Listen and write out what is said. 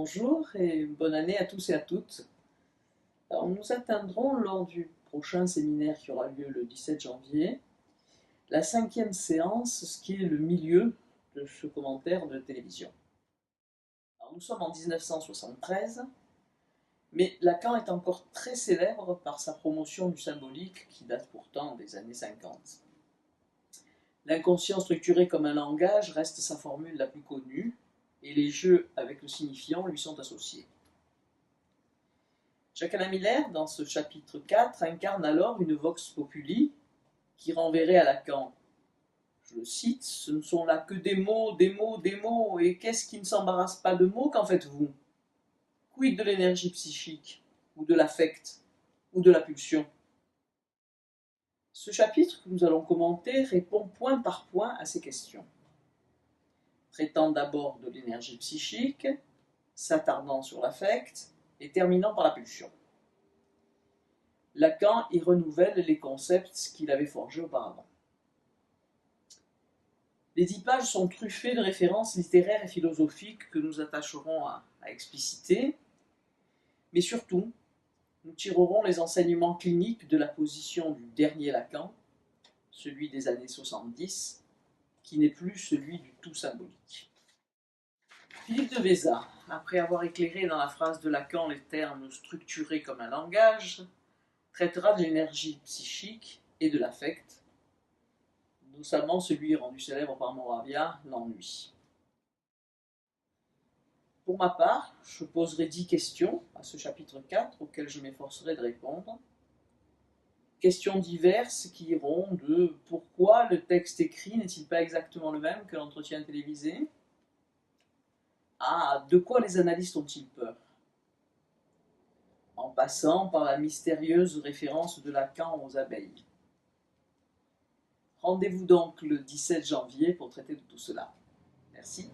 Bonjour et bonne année à tous et à toutes. Alors, nous atteindrons lors du prochain séminaire qui aura lieu le 17 janvier la 5e séance, ce qui est le milieu de ce commentaire de télévision. Alors, nous sommes en 1973, mais Lacan est encore très célèbre par sa promotion du symbolique qui date pourtant des années 50. L'inconscient structuré comme un langage reste sa formule la plus connue, et les jeux avec le signifiant lui sont associés. Jacques-Alain Miller, dans ce chapitre 4, incarne alors une vox populi qui renverrait à Lacan. Je le cite, « Ce ne sont là que des mots, des mots, des mots, et qu'est-ce qui ne s'embarrasse pas de mots qu'en faites-vous? Quid de l'énergie psychique, ou de l'affect, ou de la pulsion ?» Ce chapitre que nous allons commenter répond point par point à ces questions, traitant d'abord de l'énergie psychique, s'attardant sur l'affect et terminant par la pulsion. Lacan y renouvelle les concepts qu'il avait forgés auparavant. Les 10 pages sont truffées de références littéraires et philosophiques que nous attacherons à expliciter, mais surtout, nous tirerons les enseignements cliniques de la position du dernier Lacan, celui des années 70, qui n'est plus celui du tout symbolique. Philippe de Véza, après avoir éclairé dans la phrase de Lacan les termes structurés comme un langage, traitera de l'énergie psychique et de l'affect, notamment celui rendu célèbre par Moravia, l'ennui. Pour ma part, je poserai 10 questions à ce chapitre 4 auxquelles je m'efforcerai de répondre. Questions diverses qui iront de pourquoi le texte écrit n'est-il pas exactement le même que l'entretien télévisé à de quoi les analystes ont-ils peur, en passant par la mystérieuse référence de Lacan aux abeilles. Rendez-vous donc le 17 janvier pour traiter de tout cela. Merci.